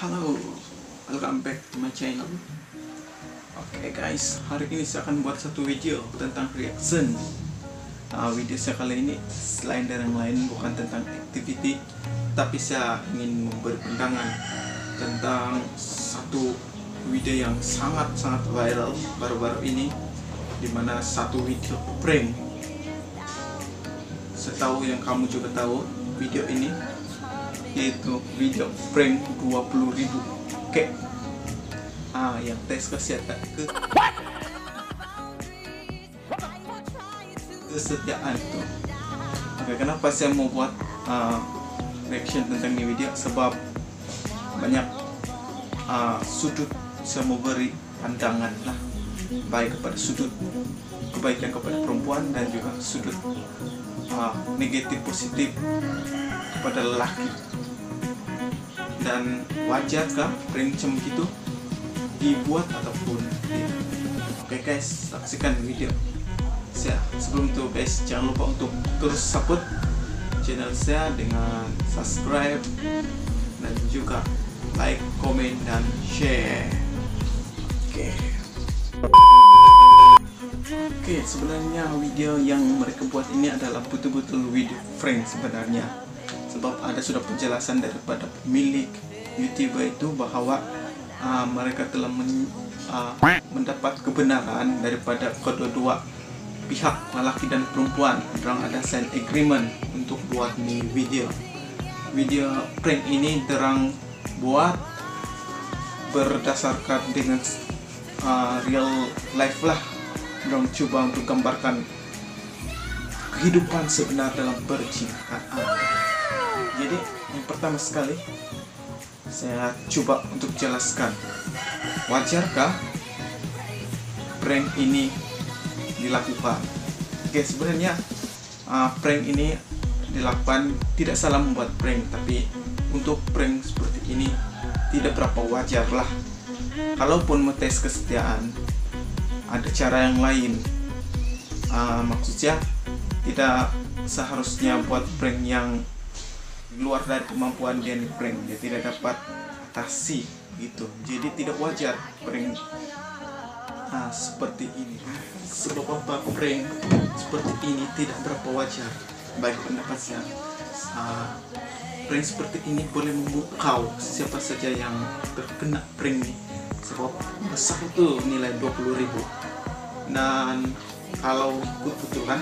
Halo, welcome back to my channel. Oke guys, hari ini saya akan buat satu video tentang reaction. Video saya kali ini selain dari yang lain bukan tentang activity, tapi saya ingin memberi pandangan tentang satu video yang sangat viral baru-baru ini, dimana satu video prank. Setahu yang kamu juga tahu video ini, yaitu video prank 20.000 kek yang tes kesetiaan itu. Oke, kenapa saya mau buat reaction tentang ini video? Sebab banyak sudut saya mau beri pandangan lah, baik kepada sudut kebaikan kepada perempuan dan juga sudut negatif positif kepada lelaki. Dan wajarkah prank macam gitu dibuat ataupun tidak? Oke guys, saksikan video saya. Sebelum itu guys, jangan lupa untuk terus support channel saya dengan subscribe dan juga like, komen, dan share. Oke, sebenarnya video yang mereka buat ini adalah betul-betul video prank sebenarnya. Sebab ada sudah penjelasan daripada pemilik YouTuber itu bahwa mereka telah mendapat kebenaran daripada kedua-dua pihak, lelaki dan perempuan. Orang ada sign agreement untuk buat nih video prank ini. Terang buat berdasarkan dengan real life lah. Orang coba untuk gambarkan kehidupan sebenar dalam percintaan. Jadi yang pertama sekali saya coba untuk jelaskan, wajarkah prank ini dilakukan? Oke, sebenarnya prank ini dilakukan, tidak salah membuat prank, tapi untuk prank seperti ini tidak berapa wajar lah. Kalaupun mau tes kesetiaan, ada cara yang lain. Maksudnya tidak seharusnya buat prank yang luar dari kemampuan dia prank, dia tidak dapat atasi gitu. Jadi tidak wajar prank seperti ini. Sebab apa prank seperti ini tidak berapa wajar bagi pendapat saya. Prank seperti ini boleh memukau siapa saja yang terkena prank ini. Sebab besar itu nilai 20.000. Dan kalau kebetulan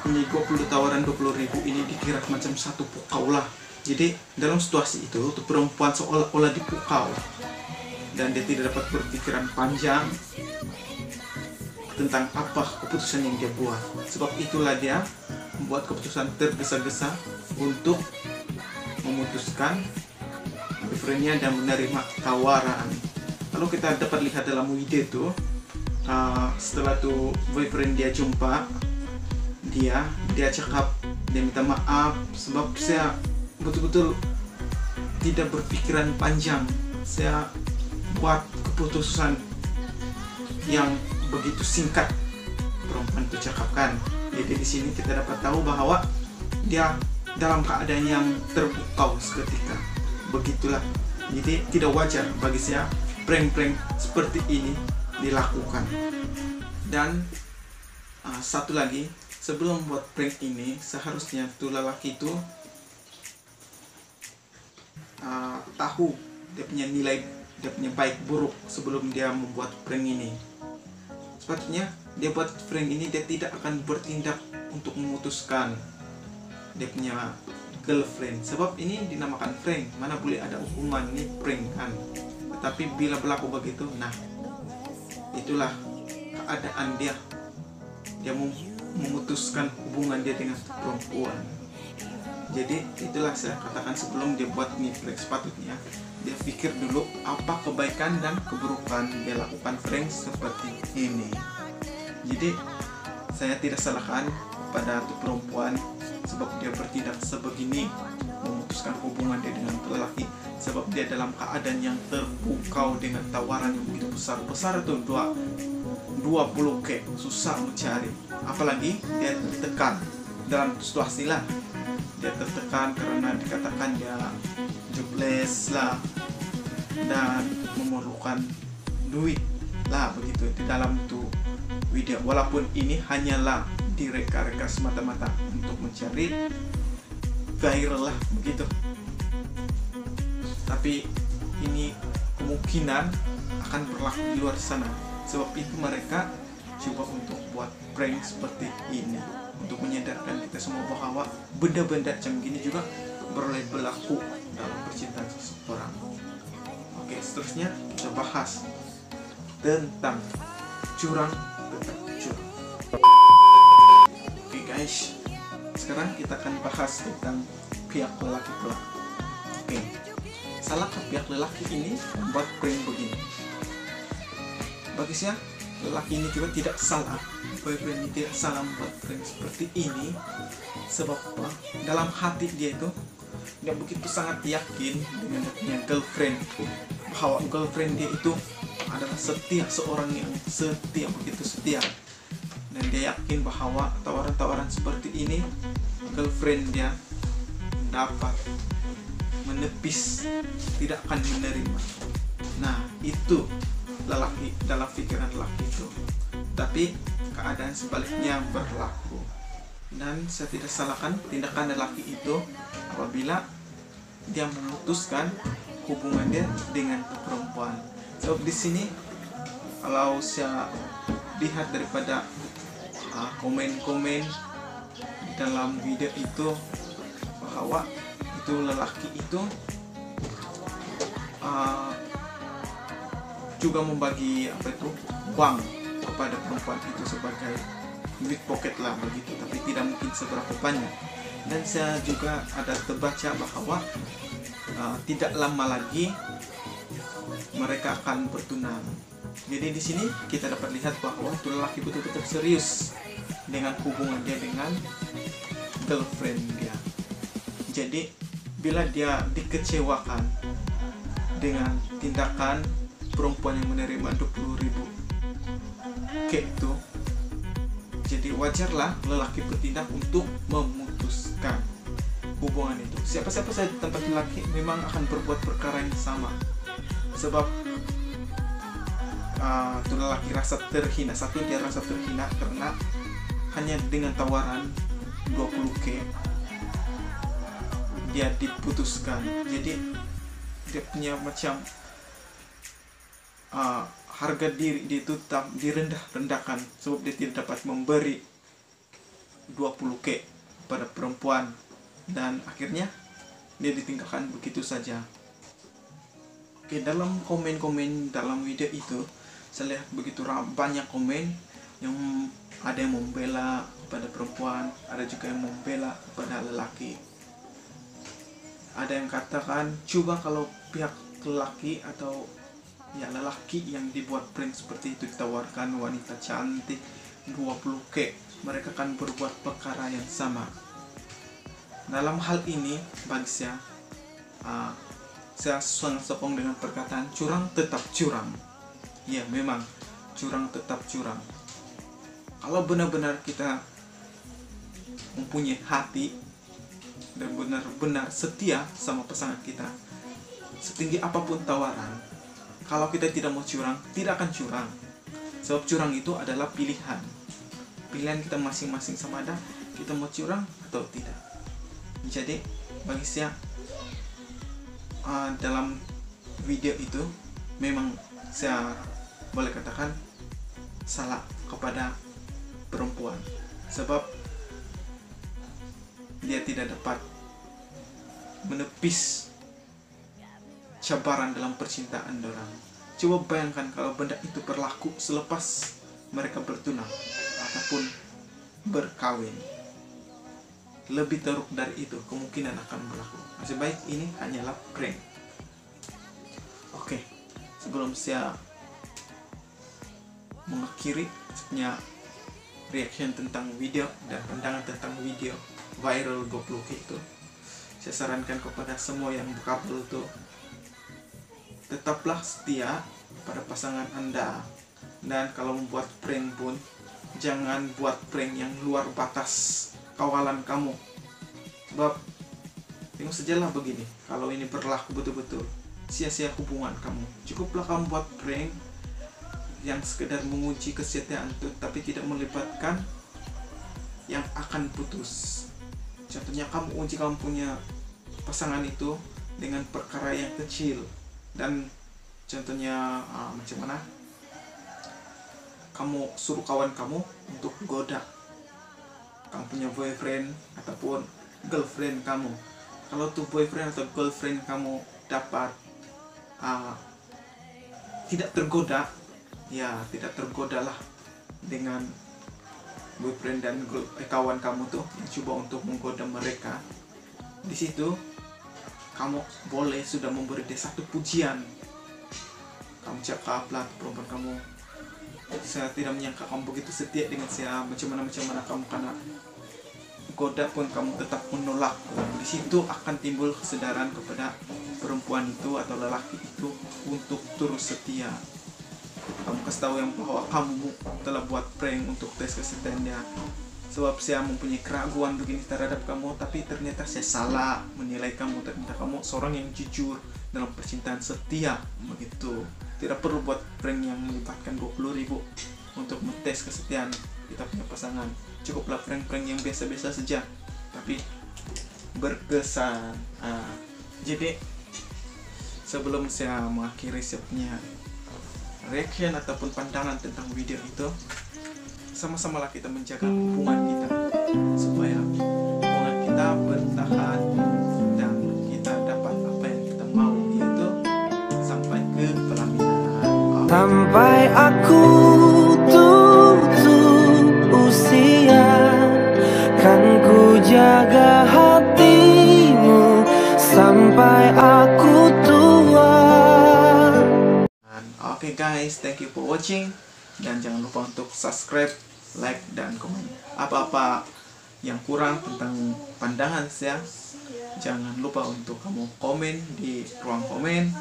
ini 20 tawaran 20.000 ini dikira macam satu pukau lah. Jadi dalam situasi itu tuh perempuan seolah-olah dipukau dan dia tidak dapat berpikiran panjang tentang apa keputusan yang dia buat. Sebab itulah dia membuat keputusan tergesa-gesa untuk memutuskan boyfriendnya dan menerima tawaran. Lalu kita dapat lihat dalam video itu, setelah tuh boyfriend dia jumpa dia cakap, dia minta maaf sebab saya betul-betul tidak berpikiran panjang, saya buat keputusan yang begitu singkat. Perempuan itu cakapkan. Jadi di sini kita dapat tahu bahwa dia dalam keadaan yang terpukau seketika. Begitulah. Jadi tidak wajar bagi saya prank-prank seperti ini dilakukan. Dan satu lagi, sebelum buat prank ini seharusnya tuh lelaki itu tahu dia punya nilai, dia punya baik buruk sebelum dia membuat prank ini. Sepatutnya dia buat prank ini, dia tidak akan bertindak untuk memutuskan dia punya girlfriend. Sebab ini dinamakan prank, mana boleh ada hukuman, ini prank kan. Tetapi bila berlaku begitu, nah itulah keadaan dia memutuskan hubungan dia dengan perempuan. Jadi itulah saya katakan, sebelum dia buat ini prank sepatutnya dia pikir dulu apa kebaikan dan keburukan dia lakukan prank seperti ini. Jadi saya tidak salahkan pada perempuan sebab dia bertindak sebegini, memutuskan hubungan dia dengan lelaki, sebab dia dalam keadaan yang terpukau dengan tawaran yang begitu besar itu 20k, susah mencari. Apalagi dia tertekan dalam situasi lah, dia tertekan karena dikatakan dia jobless lah, dan memerlukan duit lah begitu di dalam tuh video. Walaupun ini hanyalah direka-reka semata-mata untuk mencari viral lah begitu, tapi ini kemungkinan akan berlaku di luar sana. Sebab itu mereka coba untuk buat prank seperti ini untuk menyadarkan kita semua bahwa benda-benda macam gini juga boleh berlaku dalam percintaan seseorang. Oke, seterusnya kita bahas tentang curang tetap curang. Oke guys, sekarang kita akan bahas tentang pihak lelaki pula. Oke, salahkah pihak lelaki ini membuat prank begini? Bagi saya, lelaki ini juga tidak salah. Boyfriend ini tidak salah membuat prank seperti ini. Sebab apa? Dalam hati dia itu dia begitu sangat yakin dengan punya girlfriend, bahwa girlfriend dia itu adalah setia, seorang yang setia, begitu setia. Dan dia yakin bahwa tawaran-tawaran seperti ini girlfriend dia dapat menepis, tidak akan menerima. Nah, itu lelaki, dalam pikiran lelaki itu. Tapi keadaan sebaliknya berlaku. Dan saya tidak salahkan tindakan lelaki itu apabila dia memutuskan hubungan dia dengan perempuan. Sebab di sini kalau saya lihat daripada komen-komen dalam video itu, bahwa itu lelaki itu juga membagi uang kepada perempuan itu sebagai duit pocket lah begitu, tapi tidak mungkin seberapa banyak. Dan saya juga ada terbaca bahwa tidak lama lagi mereka akan bertunang. Jadi di sini kita dapat lihat bahwa itu lelaki betul-betul serius dengan hubungan dia dengan girlfriend dia. Jadi bila dia dikecewakan dengan tindakan perempuan yang menerima 20.000 itu, jadi wajarlah lelaki bertindak untuk memutuskan hubungan itu. Siapa-siapa saja di tempat lelaki memang akan berbuat perkara yang sama. Sebab itu lelaki rasa terhina. Satu, dia rasa terhina karena hanya dengan tawaran 20.000 dia diputuskan. Jadi dia punya macam harga diri dia itu tetap direndah-rendahkan, sebab dia tidak dapat memberi 20.000 pada perempuan, dan akhirnya dia ditinggalkan begitu saja. Oke, dalam komen-komen dalam video itu saya lihat begitu banyak komen yang ada yang membela kepada perempuan, ada juga yang membela kepada lelaki. Ada yang katakan, coba kalau pihak lelaki atau ya lelaki yang dibuat prank seperti itu ditawarkan wanita cantik 20.000, mereka akan berbuat perkara yang sama. Dalam hal ini bagi saya sangat sokong dengan perkataan curang tetap curang. Ya, memang curang tetap curang. Kalau benar-benar kita mempunyai hati dan benar-benar setia sama pasangan kita, setinggi apapun tawaran, kalau kita tidak mau curang, tidak akan curang. Sebab curang itu adalah pilihan. Pilihan kita masing-masing sama ada, kita mau curang atau tidak. Jadi bagi saya dalam video itu memang saya boleh katakan salah kepada perempuan. Sebab dia tidak dapat menepis cabaran dalam percintaan orang. Coba bayangkan kalau benda itu berlaku selepas mereka bertunang ataupun berkawin. Lebih teruk dari itu kemungkinan akan berlaku. Masih baik ini hanyalah prank. Oke, sebelum saya mengakhiri punya reaction tentang video dan pandangan tentang video viral 20.000 itu, saya sarankan kepada semua yang berkabel itu, tetaplah setia pada pasangan Anda. Dan kalau membuat prank pun jangan buat prank yang luar batas kawalan kamu. Sebab tengok sajalah begini, kalau ini berlaku betul-betul, sia-sia hubungan kamu. Cukuplah kamu buat prank yang sekedar menguji kesetiaan itu, tapi tidak melibatkan yang akan putus. Contohnya kamu uji kamu punya pasangan itu dengan perkara yang kecil, dan contohnya macam mana? Kamu suruh kawan kamu untuk goda kamu punya boyfriend ataupun girlfriend kamu. Kalau tuh boyfriend atau girlfriend kamu dapat tidak tergoda, ya tidak tergodalah dengan boyfriend dan kawan kamu tuh yang coba untuk menggoda mereka. Di situ kamu boleh sudah memberi dia satu pujian. Kamu cakaplah perempuan kamu, saya tidak menyangka kamu begitu setia dengan saya, macam mana kamu, karena goda pun kamu tetap menolak. Di situ akan timbul kesadaran kepada perempuan itu atau lelaki itu untuk terus setia. Kamu kasih tahu yang bahwa kamu telah buat prank untuk tes kesetiaannya, sebab saya mempunyai keraguan begini terhadap kamu, tapi ternyata saya salah menilai kamu. Ternyata kamu seorang yang jujur dalam percintaan, setia begitu. Tidak perlu buat prank yang melibatkan 20.000 untuk mentes kesetiaan kita punya pasangan. Cukuplah prank-prank yang biasa-biasa saja tapi berkesan. Jadi sebelum saya mengakhiri saya punya reaction ataupun pandangan tentang video itu, sama-samalah kita menjaga hubungan kita supaya hubungan kita bertahan dan kita dapat apa yang kita mau, yaitu sampai ke pelaminan. Sampai aku tutup usia, kan ku jaga hatimu sampai aku tua. Oke guys, thank you for watching, dan jangan lupa untuk subscribe, like, dan komen. Apa-apa yang kurang tentang pandangan saya, jangan lupa untuk kamu komen di ruang komen.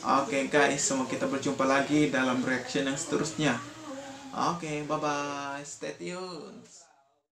Oke guys, semua kita berjumpa lagi dalam reaction yang seterusnya. Oke, bye bye, stay tuned.